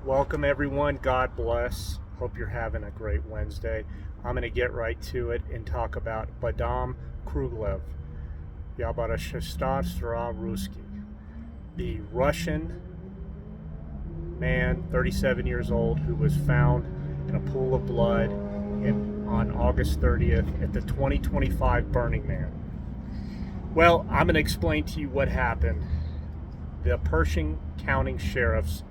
Welcome everyone. God bless. Hope you're having a great Wednesday. I'm going to get right to it and talk about Vadim Kruglov, Ruski, the Russian man, 37 years old, who was found in a pool of blood on August 30th at the 2025 Burning Man. Well, I'm going to explain to you what happened. The Pershing County Sheriff's,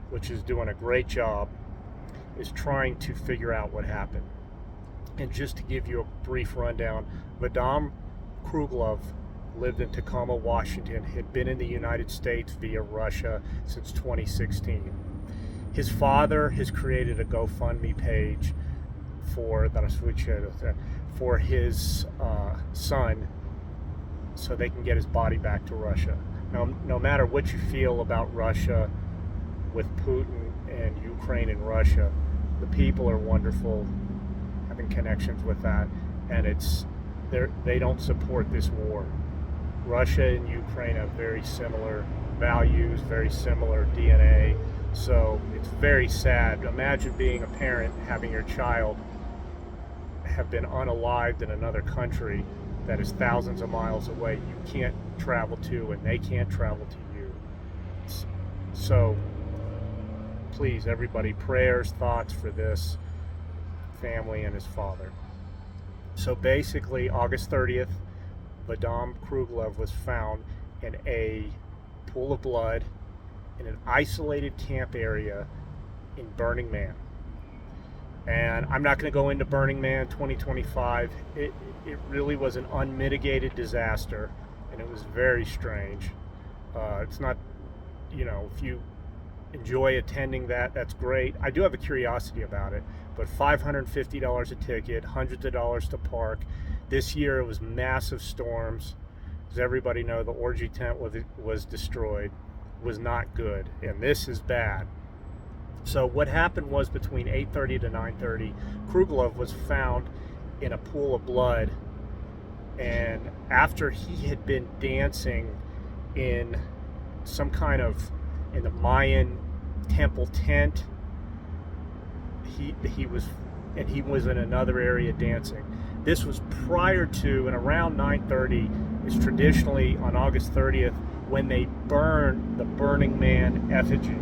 which is doing a great job, is trying to figure out what happened. And just to give you a brief rundown, Vadim Kruglov lived in Tacoma, Washington, had been in the United States via Russia since 2016. His father has created a GoFundMe page for his son so they can get his body back to Russia. Now, no matter what you feel about Russia, with Putin and Ukraine and Russia, the people are wonderful, having connections with that, and they don't support this war. Russia and Ukraine have very similar values, very similar DNA, so it's very sad. Imagine being a parent, having your child have been unalived in another country that is thousands of miles away. You can't travel to, and they can't travel to you. So please, everybody, prayers, thoughts for this family and his father. So basically, August 30th, Vadim Kruglov was found in a pool of blood in an isolated camp area in Burning Man. And I'm not going to go into Burning Man 2025. It really was an unmitigated disaster, and it was very strange. It's not, if you enjoy attending that's great. I do have a curiosity about it, but $550 a ticket, hundreds of dollars to park. This year it was massive storms. As everybody know, the orgy tent was destroyed. It was not good, and this is bad. So what happened was, between 8:30 to 9:30, Kruglov was found in a pool of blood, and after he had been dancing in some kind of, in the Mayan temple tent, he was in another area dancing. This was prior to, and around 9:30 is traditionally on August 30th when they burn the Burning Man effigy,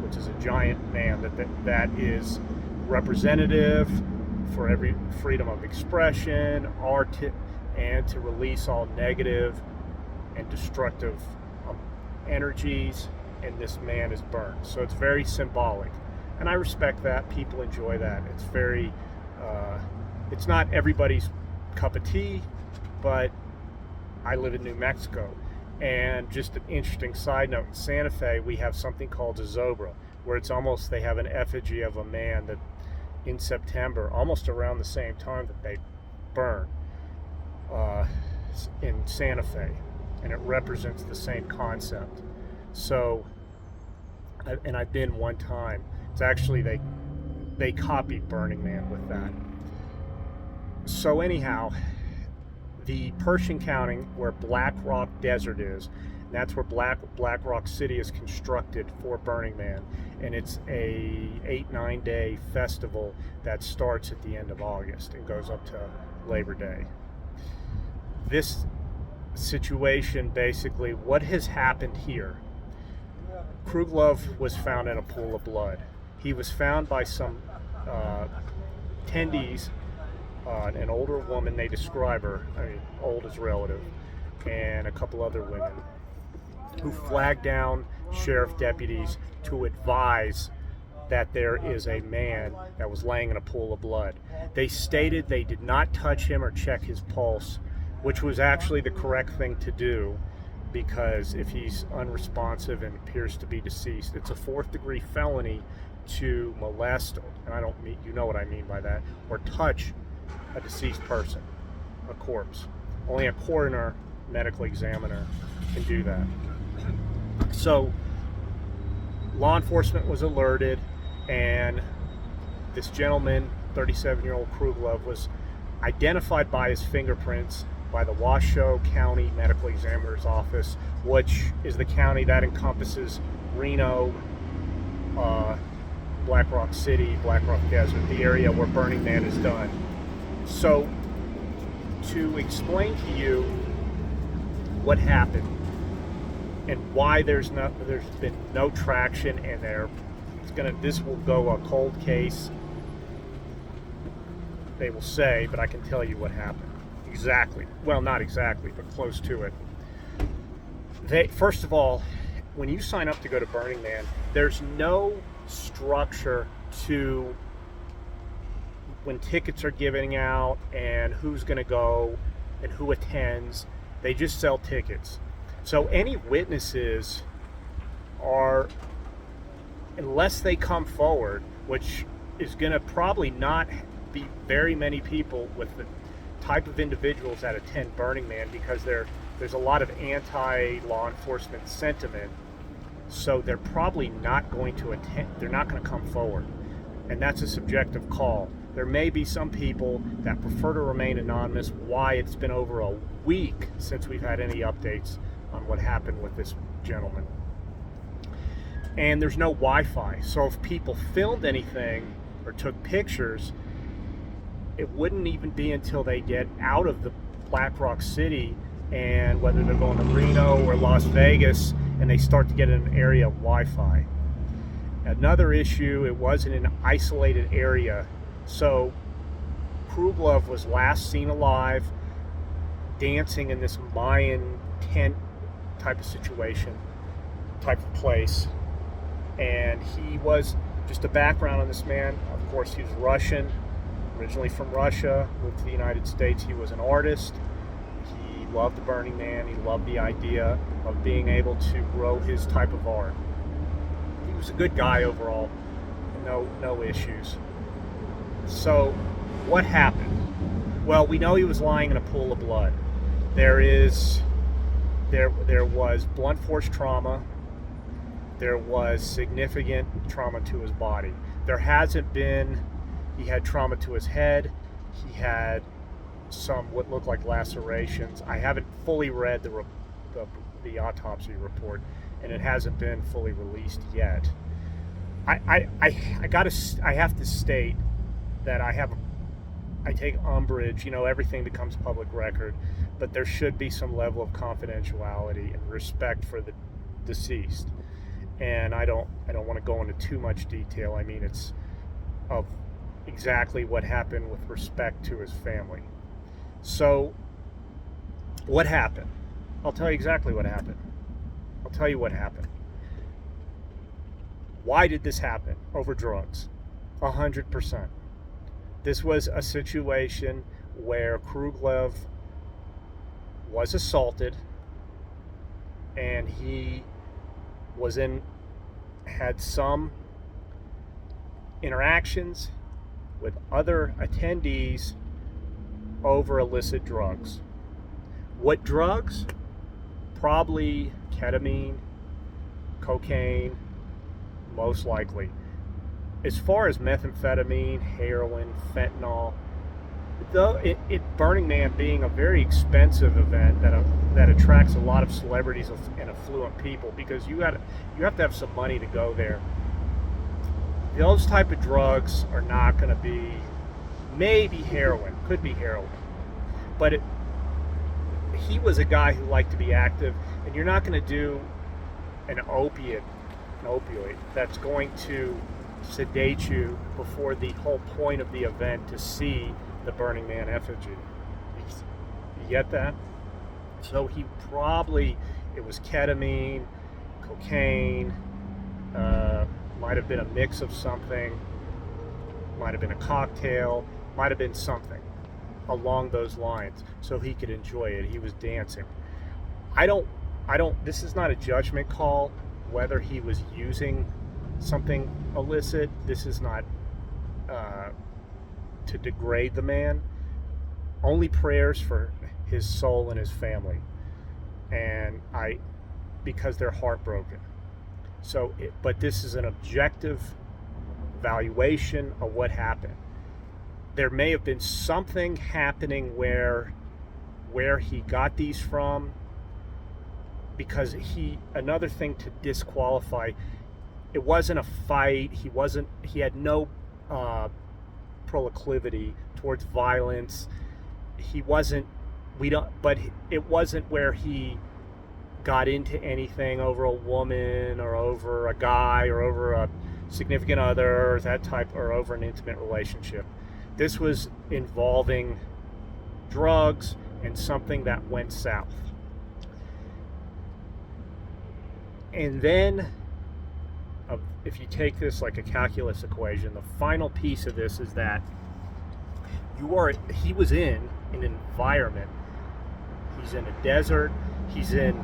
which is a giant man that is representative for every freedom of expression, art, and to release all negative and destructive energies, and this man is burned. So it's very symbolic, and I respect that. People enjoy that. It's very it's not everybody's cup of tea, but I live in New Mexico, and just an interesting side note, in Santa Fe we have something called a Zobra, where it's almost, they have an effigy of a man that in September, almost around the same time that they burn in Santa Fe, and it represents the same concept. So, and I've been one time. It's actually, they copied Burning Man with that. So anyhow, the Pershing County, where Black Rock Desert is, and that's where Black Rock City is constructed for Burning Man, and it's a 8-9 day festival that starts at the end of August and goes up to Labor Day. This situation, basically, what has happened here, Kruglov was found in a pool of blood. He was found by some attendees, an older woman, they describe her, old as relative, and a couple other women, who flagged down sheriff deputies to advise that there is a man that was laying in a pool of blood. They stated they did not touch him or check his pulse, which was actually the correct thing to do, because if he's unresponsive and appears to be deceased, it's a 4th-degree felony to molest, and I don't mean, you know what I mean by that, or touch a deceased person, a corpse. Only a coroner, medical examiner can do that. So law enforcement was alerted, and this gentleman, 37-year-old Kruglov, was identified by his fingerprints by the Washoe County Medical Examiner's Office, which is the county that encompasses Reno, Black Rock City, Black Rock Desert, the area where Burning Man is done. So to explain to you what happened and why there's been no traction, and this will go a cold case, they will say, but I can tell you what happened exactly. Well, not exactly, but close to it. First of all, when you sign up to go to Burning Man, there's no structure to when tickets are giving out and who's going to go and who attends. They just sell tickets. So any witnesses are, unless they come forward, which is going to probably not be very many people with the type of individuals that attend Burning Man, because there's a lot of anti-law enforcement sentiment. So they're probably not going to attend. They're not going to come forward, and that's a subjective call. There may be some people that prefer to remain anonymous. Why? It's been over a week since we've had any updates on what happened with this gentleman. And there's no Wi-Fi. So if people filmed anything or took pictures, it wouldn't even be until they get out of the Black Rock City, and whether they're going to Reno or Las Vegas, and they start to get in an area of Wi-Fi. Another issue, it wasn't an isolated area. So Kruglov was last seen alive dancing in this Mayan tent type of situation, type of place. And he was, just a background on this man, of course he was Russian, originally from Russia, moved to the United States. He was an artist. He loved the Burning Man. He loved the idea of being able to grow his type of art. He was a good guy overall, no issues. So what happened? Well, we know he was lying in a pool of blood. There was blunt force trauma. There was significant trauma to his body. There hasn't been, he had trauma to his head. He had some what looked like lacerations. I haven't fully read the autopsy report, and it hasn't been fully released yet. I have to state that I take umbrage, everything becomes public record, but there should be some level of confidentiality and respect for the deceased. And I don't want to go into too much detail. I mean, it's of exactly what happened with respect to his family. So what happened? I'll tell you exactly what happened. I'll tell you what happened. Why did this happen? Over drugs. 100%. This was a situation where Kruglov was assaulted, and he had some interactions with other attendees over illicit drugs. What drugs? Probably ketamine, cocaine, most likely. As far as methamphetamine, heroin, fentanyl, though Burning Man being a very expensive event that attracts a lot of celebrities and affluent people, because you have to have some money to go there. Those type of drugs are not going to be, maybe heroin, could be heroin, but he was a guy who liked to be active, and you're not going to do an opioid that's going to sedate you before the whole point of the event to see the Burning Man effigy. You get that? So it was ketamine, cocaine, might have been a mix of something, might have been a cocktail, might have been something along those lines, so he could enjoy it. He was dancing. This is not a judgment call whether he was using something illicit. This is not to degrade the man. Only prayers for his soul and his family, and because they're heartbroken. So, but this is an objective evaluation of what happened. There may have been something happening where he got these from, because another thing to disqualify, it wasn't a fight. He had no proclivity towards violence. He wasn't, but it wasn't where he got into anything over a woman or over a guy or over a significant other, or that type, or over an intimate relationship. This was involving drugs and something that went south. And then, if you take this like a calculus equation, the final piece of this is that he was in an environment. He's in a desert. He's in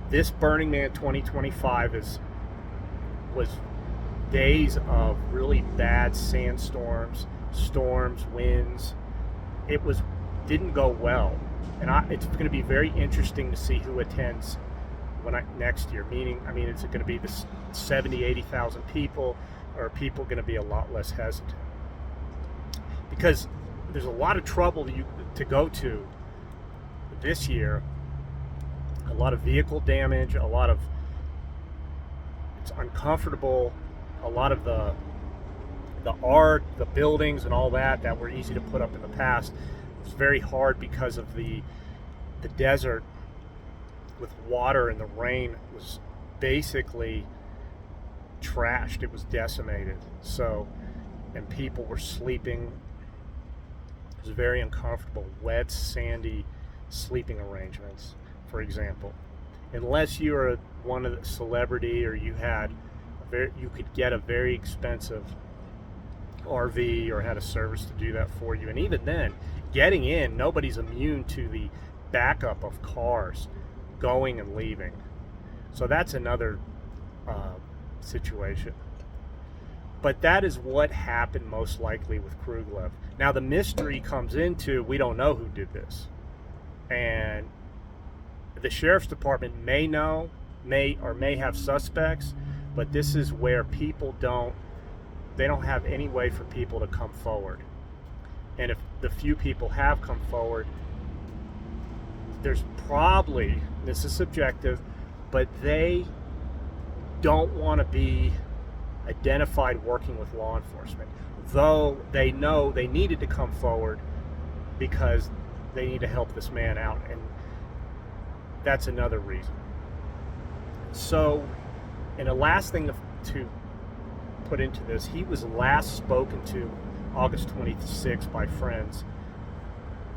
this Burning Man 2025 was days of really bad sandstorms, storms, winds. It didn't go well, and it's going to be very interesting to see who attends next year. Is it going to be the 70, 80,000 people, or are people going to be a lot less hesitant? Because there's a lot of trouble to go to this year. A lot of vehicle damage, it's uncomfortable. A lot of the art, the buildings and all that were easy to put up in the past, it's very hard because of the desert with water, and the rain was basically trashed. It was decimated. So, and people were sleeping. It was very uncomfortable, wet, sandy sleeping arrangements, for example. Unless you were one of the celebrity, or you could get a very expensive RV or had a service to do that for you. And even then, getting in, nobody's immune to the backup of cars going and leaving. So that's another situation. But that is what happened most likely with Kruglov. Now the mystery comes into, we don't know who did this. And the sheriff's department may know, may have suspects, but this is where people don't have any way for people to come forward. And if the few people have come forward, there's probably, this is subjective, but they don't want to be identified working with law enforcement, though they know they needed to come forward because they need to help this man out, and that's another reason. So, and the last thing to put into this, he was last spoken to August 26th by friends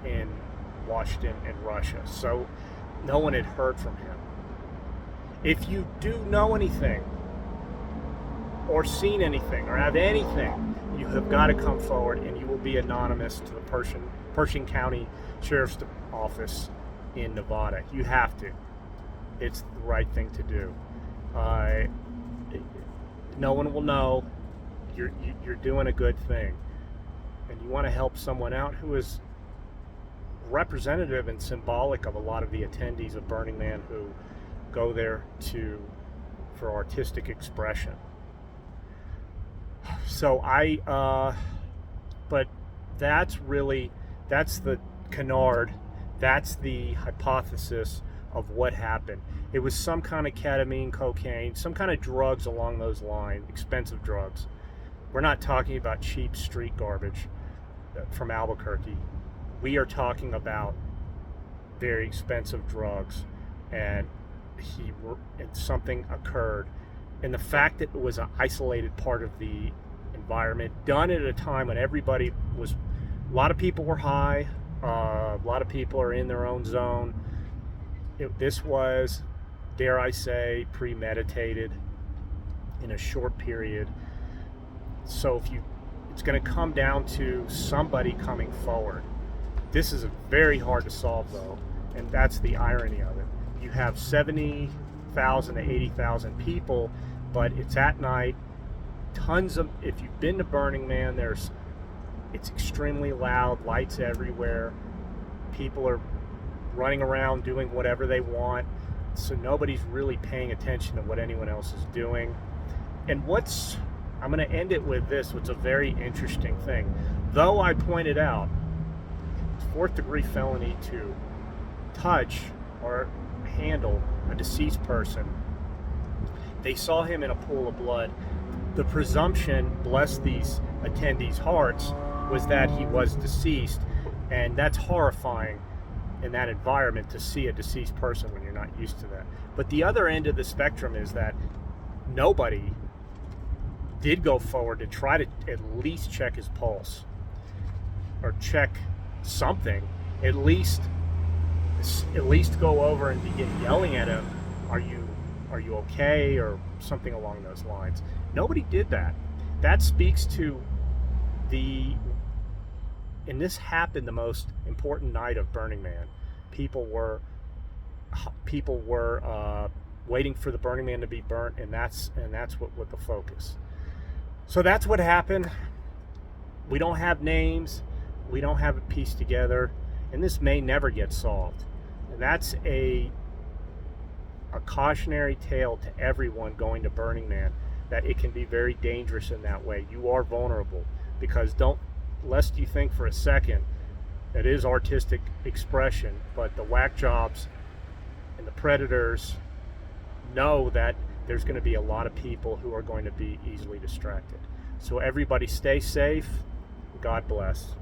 in Washington and Russia, so no one had heard from him. If you do know anything or seen anything or have anything, you have got to come forward, and you will be anonymous to the Pershing County Sheriff's Office in Nevada. You have to. It's the right thing to do. No one will know. You're doing a good thing, and you want to help someone out who is representative and symbolic of a lot of the attendees of Burning Man who go there for artistic expression. So but that's the canard, that's the hypothesis of what happened. It was some kind of ketamine, cocaine, some kind of drugs along those lines, expensive drugs. We're not talking about cheap street garbage from Albuquerque. We are talking about very expensive drugs, and something occurred. And the fact that it was an isolated part of the environment, done at a time when a lot of people were high, a lot of people are in their own zone. This was, dare I say, premeditated in a short period. So it's going to come down to somebody coming forward. This is very hard to solve, though, and that's the irony of it. You have 70,000 to 80,000 people, but it's at night. If you've been to Burning Man, it's extremely loud, lights everywhere. People are running around doing whatever they want, so nobody's really paying attention to what anyone else is doing. And I'm going to end it with this, which is a very interesting thing. Though I pointed out, it's 4th degree felony to touch or handle a deceased person. They saw him in a pool of blood. The presumption, bless these attendees' hearts, was that he was deceased, and that's horrifying in that environment to see a deceased person when you're not used to that. But the other end of the spectrum is that nobody did go forward to try to at least check his pulse or check something, at least go over and begin yelling at him, are you okay, or something along those lines. Nobody did that. That speaks to and this happened the most important night of Burning Man. People were waiting for the Burning Man to be burnt, and that's what the focus. So that's what happened. We don't have names. We don't have it pieced together, and this may never get solved. And that's a cautionary tale to everyone going to Burning Man, that it can be very dangerous in that way. You are vulnerable, because lest you think for a second it is artistic expression, but the whack jobs and the predators know that there's going to be a lot of people who are going to be easily distracted. So everybody stay safe. God bless.